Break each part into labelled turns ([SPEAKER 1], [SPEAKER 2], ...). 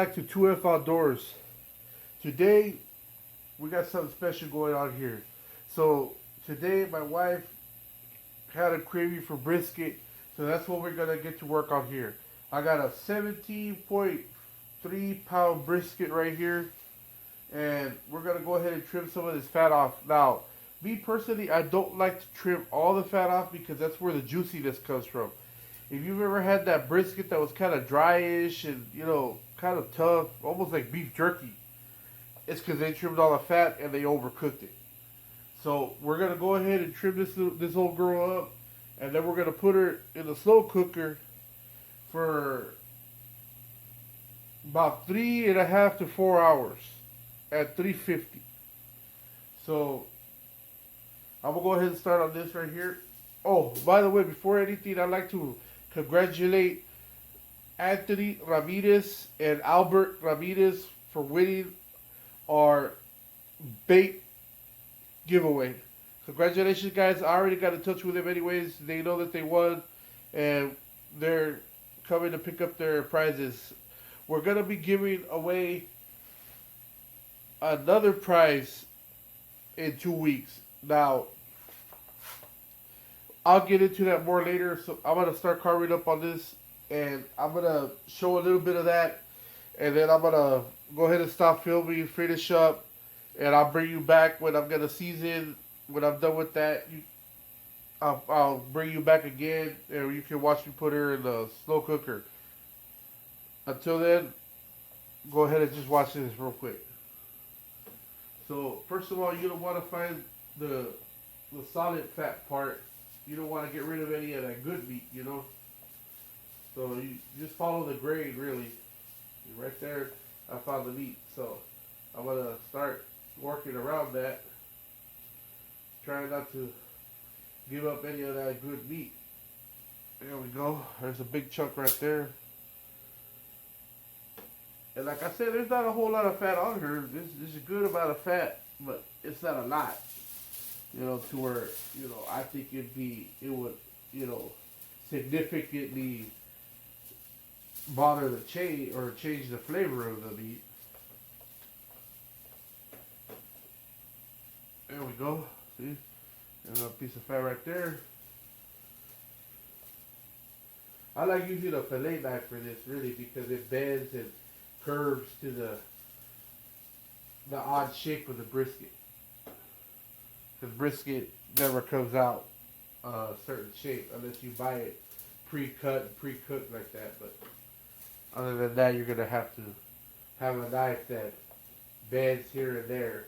[SPEAKER 1] back to 2F Outdoors. Today, we got something special going on here. So, today my wife had a craving for brisket, so that's what we're going to get to work on here. I got a 17.3 pound brisket right here, and we're going to go ahead and trim some of this fat off. Now, me personally, I don't like to trim all the fat off because that's where the juiciness comes from. If you've ever had that brisket that was kind of dryish and, kind of tough, almost like beef jerky, it's because they trimmed all the fat and they overcooked it. So we're going to go ahead and trim this old girl up, and then we're going to put her in the slow cooker for about 3.5 to 4 hours at 350. So I'm going to go ahead and start on this right here. Oh, by the way, before anything, I'd like to congratulate Anthony Ramirez and Albert Ramirez for winning our bait giveaway. Congratulations, guys. I already got in touch with them anyways. They know that they won, and they're coming to pick up their prizes. We're going to be giving away another prize in 2 weeks. Now, I'll get into that more later, so I'm going to start carving up on this, and I'm going to show a little bit of that, and then I'm going to go ahead and stop filming, finish up, and I'll bring you back when I'm going to season. When I'm done with that, I'll bring you back again, and you can watch me put her in the slow cooker. Until then, go ahead and just watch this real quick. So, first of all, you don't want to find the solid fat part. You don't want to get rid of any of that good meat, So you just follow the grain, really. Right there, I found the meat. So I'm going to start working around that. Trying not to give up any of that good meat. There we go. There's a big chunk right there. And like I said, there's not a whole lot of fat on her. There's a good amount of fat, but it's not a lot. To where, I think it would, significantly bother the change or change the flavor of the meat. There we go. See? There's a piece of fat right there. I like using a fillet knife for this, really, because it bends and curves to the odd shape of the brisket. Because brisket never comes out a certain shape unless you buy it pre-cut and pre-cooked like that. But other than that, you're going to have a knife that bends here and there.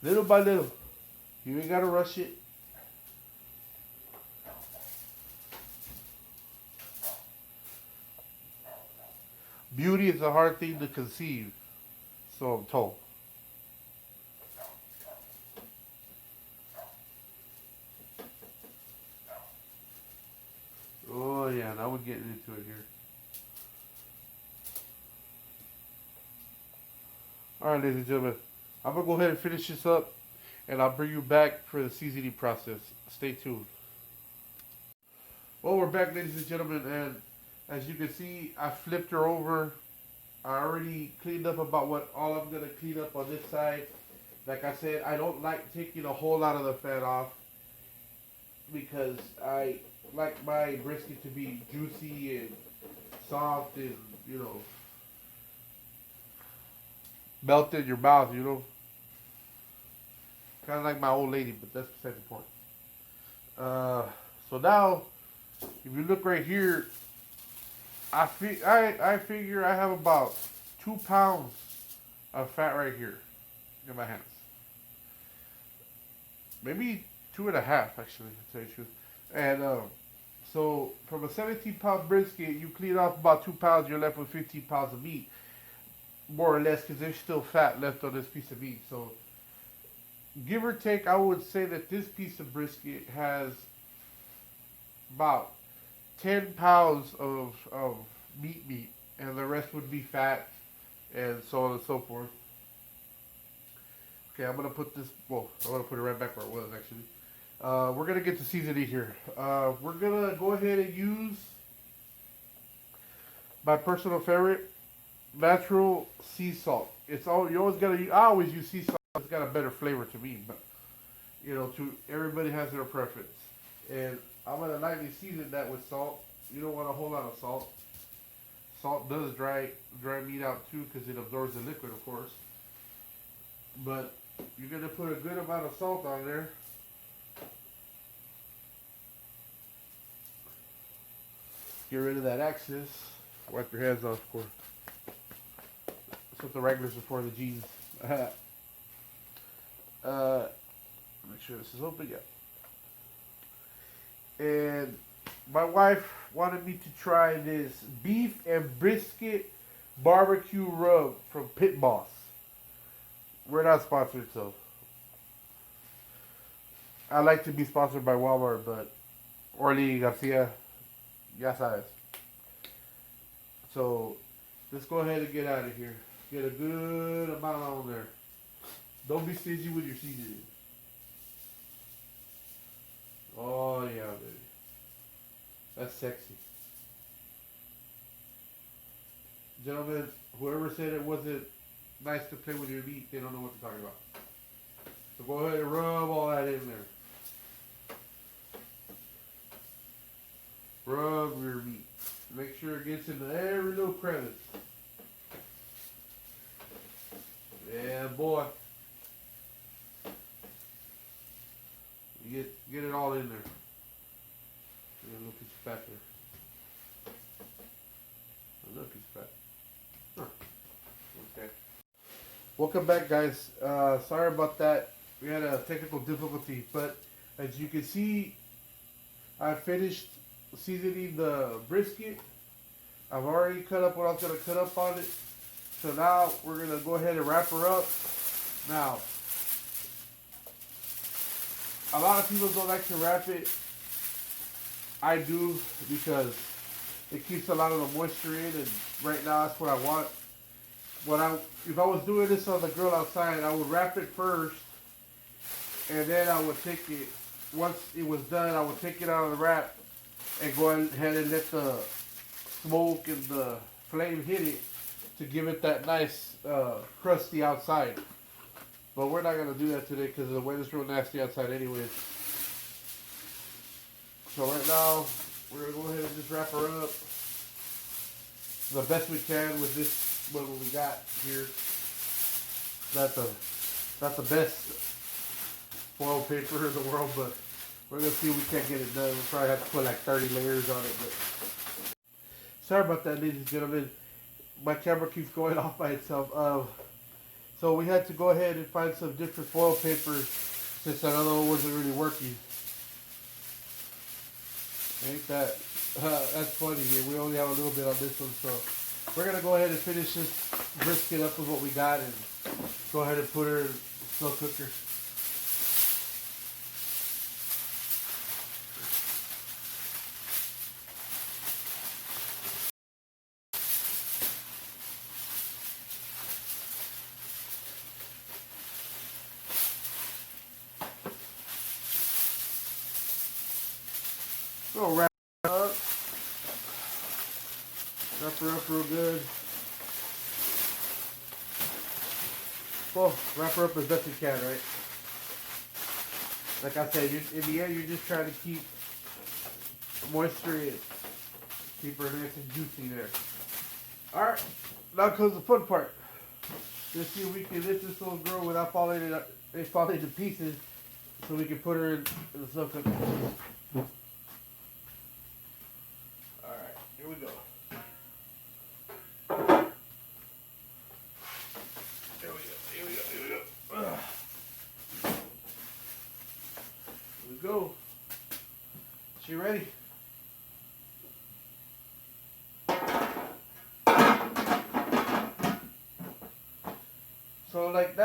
[SPEAKER 1] Little by little. You ain't got to rush it. Beauty is a hard thing to conceive, so I'm told. Oh yeah, now we're getting into it here. Alright, ladies and gentlemen. I'm going to go ahead and finish this up, and I'll bring you back for the seasoning process. Stay tuned. Well, we're back, ladies and gentlemen, and as you can see, I flipped her over. I already cleaned up about what all I'm going to clean up on this side. Like I said, I don't like taking a whole lot of the fat off because I like my brisket to be juicy and soft and, melt in your mouth, Kind of like my old lady, but that's beside the point. So now, if you look right here, I figure I have about 2 pounds of fat right here in my hands. Maybe 2.5 actually, to tell you the truth. And So from a 17-pound brisket, you clean off about 2 pounds, you're left with 15 pounds of meat, more or less, because there's still fat left on this piece of meat. So give or take, I would say that this piece of brisket has about 10 pounds of meat, and the rest would be fat, and so on and so forth. Okay, I'm going to put this, well, I'm going to put it right back where it was, actually. We're going to get the seasoning here. We're going to go ahead and use my personal favorite, natural sea salt. It's all, you always got to, I always use sea salt. It's got a better flavor to me, but, you know, to everybody has their preference. And I'm going to lightly season that with salt. You don't want a whole lot of salt. Salt does dry meat out too, because it absorbs the liquid, of course. But you're going to put a good amount of salt on there. Get rid of that excess. Wipe your hands off, of course. That's what the regulars are for, the jeans. Make sure this is open, yeah. And my wife wanted me to try this beef and brisket barbecue rub from Pit Boss. We're not sponsored, so I like to be sponsored by Walmart, but Orly Garcia, ya sabes. So let's go ahead and get out of here. Get a good amount on there. Don't be stingy with your seasoning. Oh yeah, baby. That's sexy. Gentlemen, whoever said it wasn't nice to play with your meat, they don't know what they're talking about. So go ahead and rub all that in there. Rub your meat. Make sure it gets into every little crevice. Yeah, boy. You get it all in there. Yeah, look, it's fat there. Look, it's fat. Huh. Okay. Welcome back, guys. Sorry about that. We had a technical difficulty, but as you can see, I finished seasoning the brisket. I've already cut up what I was going to cut up on it. So now we're going to go ahead and wrap her up. Now, a lot of people don't like to wrap it. I do, because it keeps a lot of the moisture in, and right now that's what I want. If I was doing this on the grill outside, I would wrap it first, and then I would take it, once it was done, I would take it out of the wrap and go ahead and let the smoke and the flame hit it to give it that nice crusty outside. But we're not going to do that today because the weather's real nasty outside anyways. So right now, we're going to go ahead and just wrap her up the best we can with this, what we got here. Not the best foil paper in the world, but we're going to see if we can't get it done. We'll probably have to put like 30 layers on it. But sorry about that, ladies and gentlemen. My camera keeps going off by itself. So we had to go ahead and find some different foil papers since another one wasn't really working. Ain't that? That's funny here. We only have a little bit on this one, so we're going to go ahead and finish this brisket up with what we got and go ahead and put her in the slow cooker. We'll wrap her up. Wrap her up real good. Well, wrap her up as best you can, right? Like I said, in the end, you're just trying to keep moisture in. Keep her nice and juicy there. Alright, now comes the fun part. Let's see if we can lift this little girl without falling to pieces, so we can put her in the slow cooker. Alright, here we go. Here we go. She ready?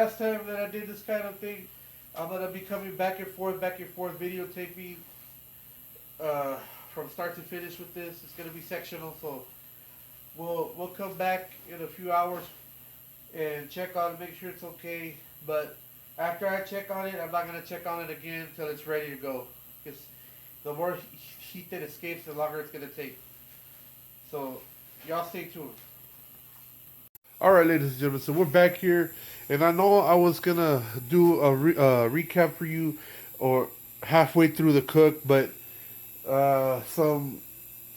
[SPEAKER 1] last time that I did this kind of thing. I'm gonna be coming back and forth, videotaping from start to finish with this. It's gonna be sectional, so we'll come back in a few hours and check on it, make sure it's okay. But after I check on it, I'm not gonna check on it again until it's ready to go. Because the more heat that escapes, the longer it's gonna take. So y'all stay tuned. All right, ladies and gentlemen, so we're back here, and I know I was gonna do a recap for you, or halfway through the cook, but some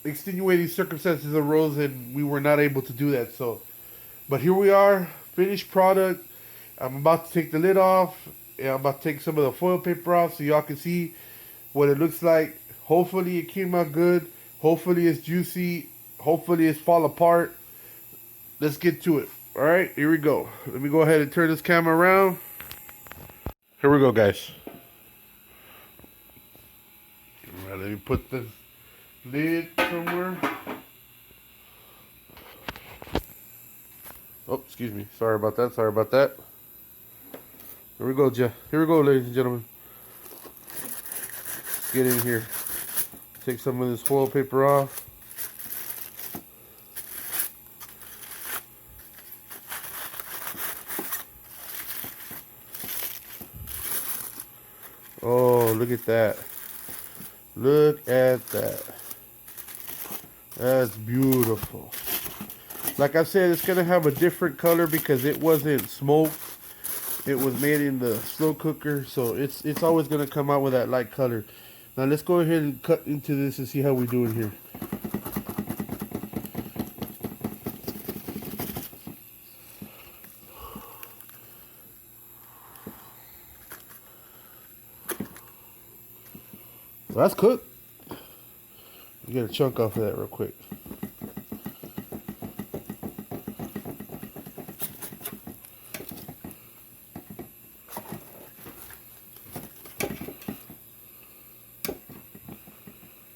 [SPEAKER 1] extenuating circumstances arose, and we were not able to do that. So, but here we are, finished product. I'm about to take the lid off, and I'm about to take some of the foil paper off, so y'all can see what it looks like. Hopefully, it came out good. Hopefully, it's juicy. Hopefully, it's fall apart. Let's get to it. All right, here we go. Let me go ahead and turn this camera around. Here we go, guys. All right, let me put the lid somewhere. Oh, excuse me. Sorry about that. Sorry about that. Here we go, Jeff. Here we go, ladies and gentlemen. Let's get in here. Take some of this foil paper off. Oh, look at that. Look at that. That's beautiful. Like I said, it's going to have a different color because it wasn't smoked. It was made in the slow cooker, so it's always going to come out with that light color. Now let's go ahead and cut into this and see how we do it here. Well, that's cooked. Get a chunk off of that real quick.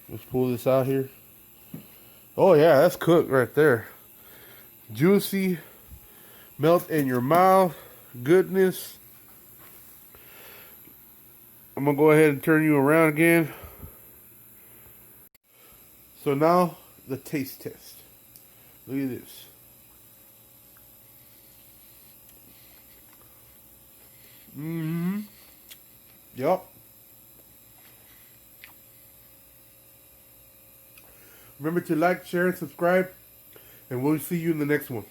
[SPEAKER 1] Let's pull this out here. Oh yeah, that's cooked right there. Juicy, melt in your mouth, goodness. I'm gonna go ahead and turn you around again. So now the taste test. Look at this. Yup. Remember to like, share, and subscribe, and we'll see you in the next one.